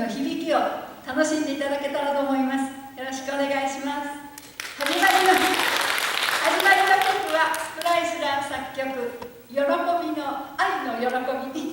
響きを楽しんでいただけたらと思います。よろしくお願いします。始まりの曲はスプライスラー作曲「喜びの愛の喜び」。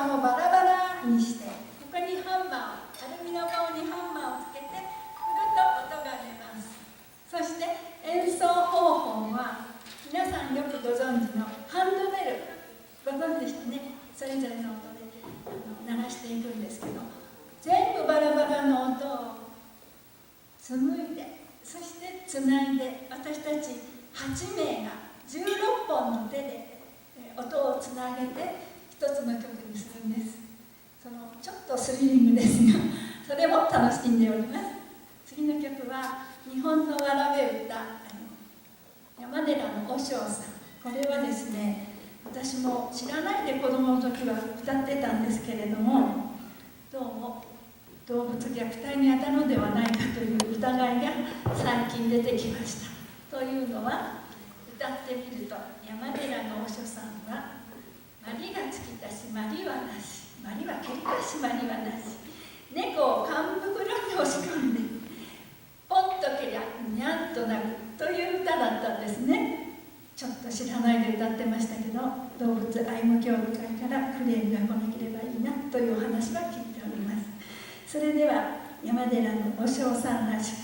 管をバラバラにして、ここにハンマー、アルミの棒にハンマーをつけて振ると音が出ます。そして演奏方法は皆さんよくご存知のハンドベル、ご存知でしたね。それぞれの音で鳴らしていくんですけど、全部バラバラの音を紡いで、そしてつないで、私たち8名が16本の手で音をつなげて一つの曲にするんです。ちょっとスリリングですが、それも楽しんでおります。次の曲は日本のわらべ歌、山寺の和尚さん。これはですね、私も知らないで子供の時は歌ってたんですけれども、どうも動物虐待に当たるのではないかという疑いが最近出てきました。というのは、歌ってみると、山寺の和尚さんは「まりが尽きたしまりはなし、まりはけりかしまりはなし、猫を缶袋に押し込んでポンとけりゃにゃんとなる」という歌だったんですね。ちょっと知らないで歌ってましたけど、動物愛護協会からクレームが来なければいいなというお話は聞いております。それでは山寺の和尚さんらしく、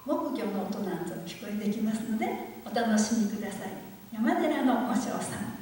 木魚の音なんぞ聞こえてきますのでお楽しみください。山寺の和尚さん。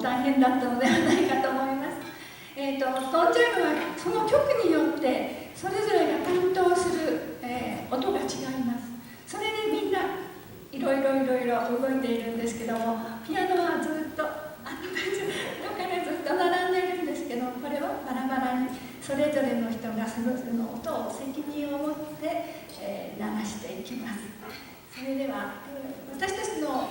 大変だったのではないかと思います。飛んじゃうのはその曲によってそれぞれが担当する、音が違は動いているんですけども、ピアノはずっとどっかでずっと並んでいるんですけど、これはバラバラにそれぞれの人がそれぞれの音を責任を持って、流していきます。それでは、私たちの、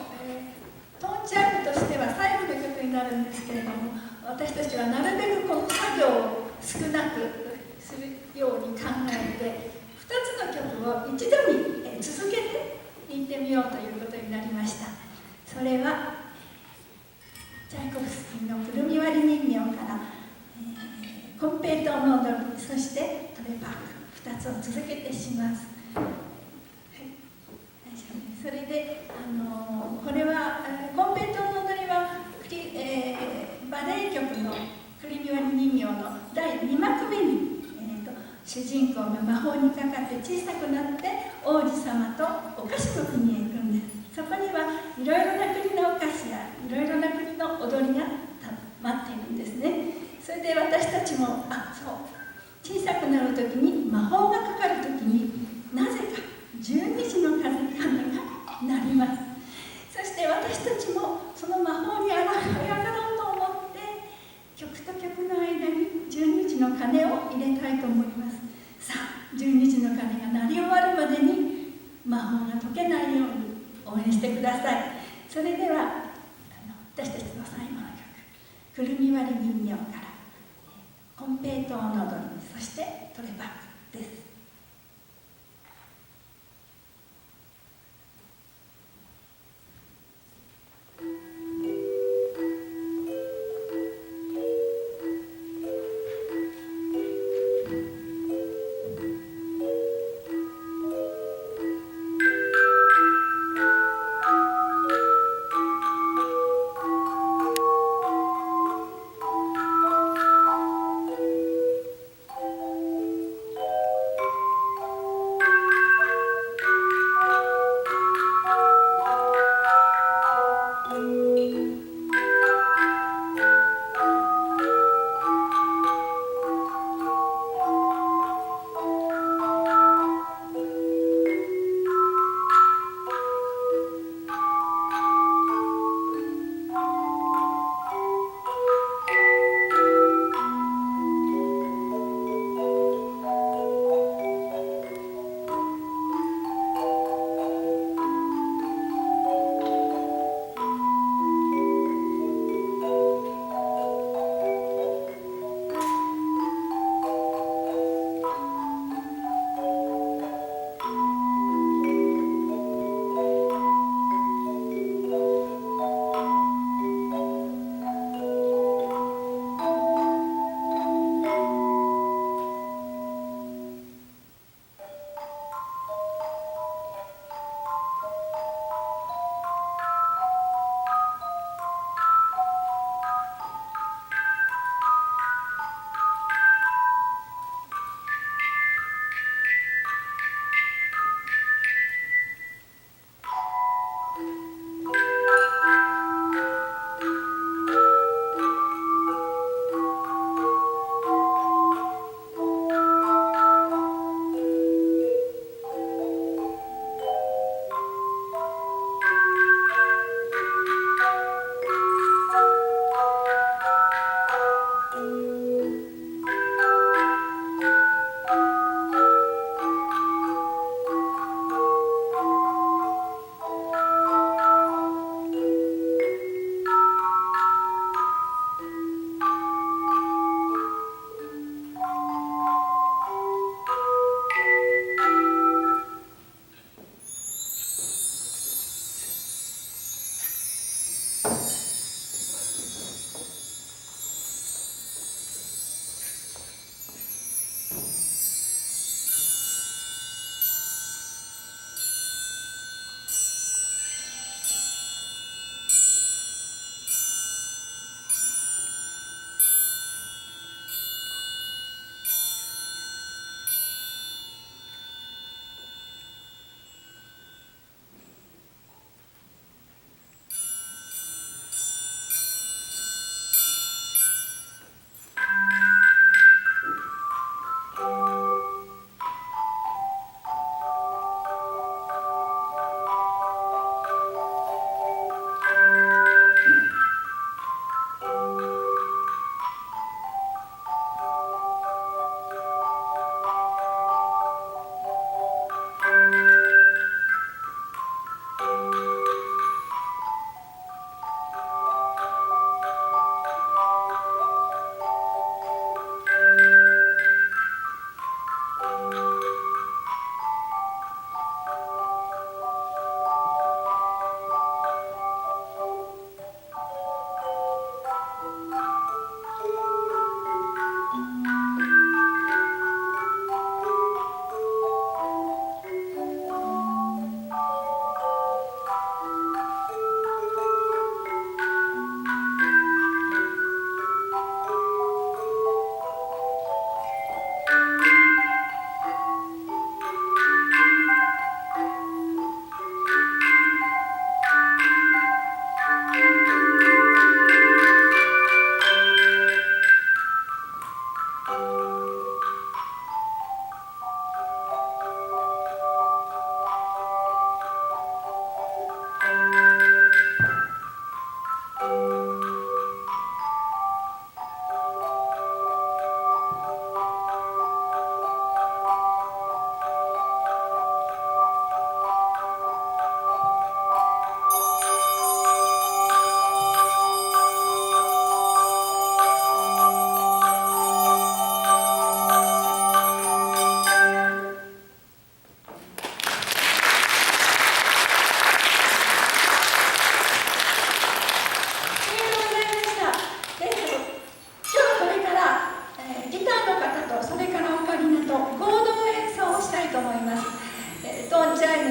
トーンチャイムとしては最後の曲になるんですけれども、私たちはなるべくこの作業を少なくするように考えて、2つの曲を一度に続けて弾いてみようということになりました。それはチャイコフスキーのくるみ割り人形から、コンペイトーの踊り、そしてトレパーク、2つを続けてします。それでこれはコンペイトーの踊りは、バレエ曲のくるみ割り人形の第2幕目に、主人公が魔法にかかって小さくなって王子様とお菓子の国へ行くんです。そこにはいろいろな国のお菓子やいろいろな国の踊りが待っているんですね。それで私たちも小さくなる時に魔法がかかる時になぜか12時の鐘が鳴ります。そして私たちもその魔法にあやかろうと思って曲と曲の間に12時の鐘を入れたいと思います。さあ、12時の鐘が鳴り終わるまでに魔法が解けないように応援してください。それでは私たちの最後の曲、くるみ割り人形からコンペイトーの踊り、そしてトレバックです。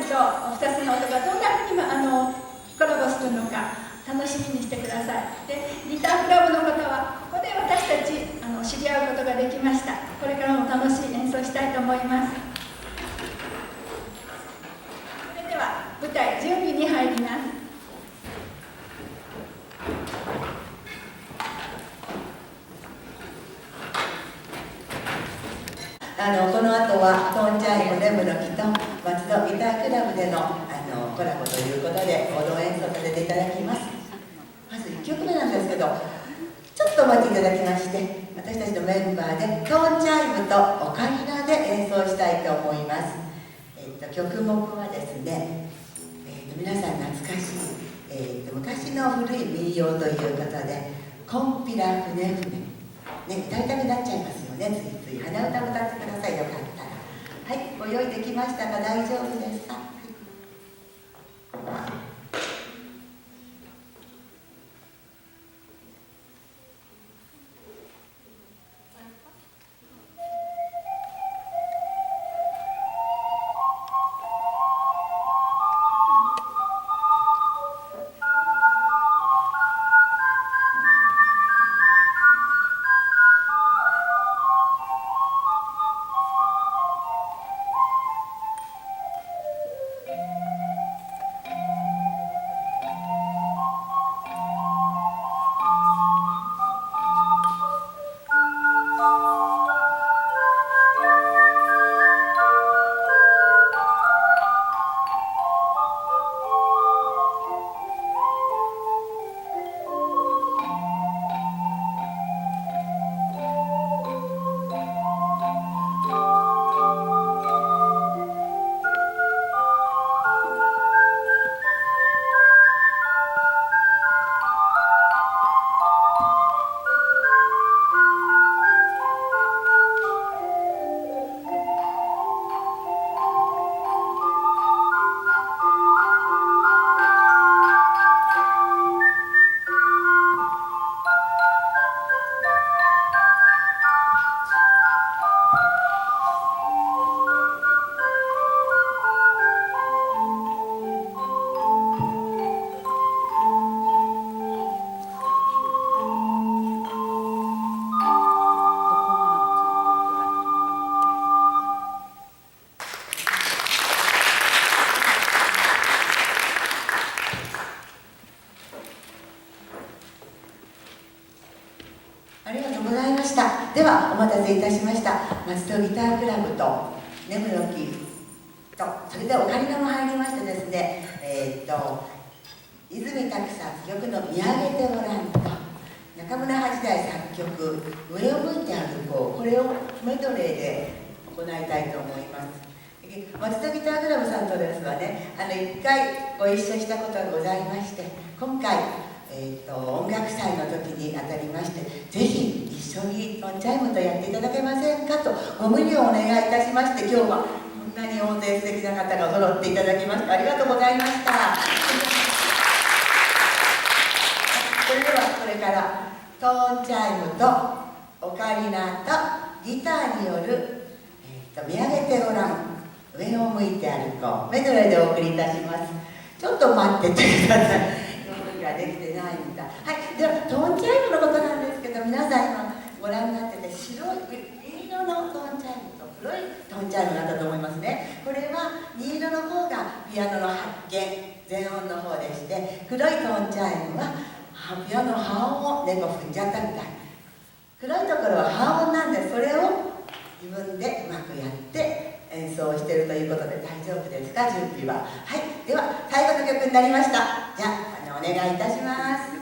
と2つの音がどんなふうにコラボするのか楽しみにしてください。で、ギタークラブの方はここで私たち知り合うことができました。これからも楽しい演奏したいと思います。それでは舞台準備に入ります。この後はトーンチャイムレムの木と松戸ギタークラブでのコラボということで合同演奏させていただきます。まず1曲目なんですけど、ちょっとお待ちいただきまして、私たちのメンバーでトーンチャイムとオカリナで演奏したいと思います。曲目はですね、皆さん懐かしい、昔の古い民謡ということで「こんぴら船船」ね、歌いたくなっちゃいますよね。ついつい鼻歌を歌ってください。よかったら。はい、ご用意できましたか？大丈夫ですか？ありがとうございました。ではお待たせいたしました。松戸ギタークラブと根室木と、それでオカリナも入りましてですね、泉拓さん作曲の「見上げてごらん」と中村八大作曲「上を向いて歩こう」、これをメドレーで行いたいと思います。松戸ギタークラブさんとですはね、1回ご一緒したことがございまして、今回音楽祭の時にあたりまして、ぜひ一緒にトンチャイムとやっていただけませんかとご無理をお願いいたしまして、今日はこんなに大勢素敵な方が揃っていただきましてありがとうございました。それではこれからトーンチャイムとオカリナとギターによる「見上げてごらん上を向いて歩こう」メドレーでお送りいたします。ちょっと待っててください。ができてないみたい。はい、ではトーンチャイムのことなんですけど、皆さん今ご覧になってて白い銀色のトーンチャイムと黒いトーンチャイムだったと思いますね。これは銀色の方がピアノの発見全音の方でして、黒いトーンチャイムはピアノの半音を猫踏んじゃったみたい。黒いところは半音なんで、それを自分でうまくやって演奏しているということで大丈夫ですか？準備は。はい、では最後の曲になりました。じゃあお願いいたします。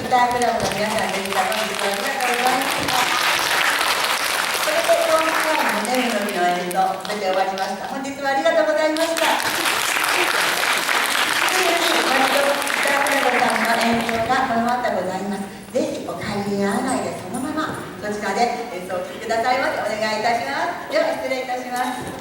タークラブの皆さんでした。本日はありがとうございました。それで今回のね、メロディの演奏全て終わりました。本日はありがとうございました。引き続きマリコギタークラブさんの演奏がこの後ございます。ぜひお帰りにならないでそのままそちらで演奏をお聴きくださいまでお願いいたします。では失礼いたします。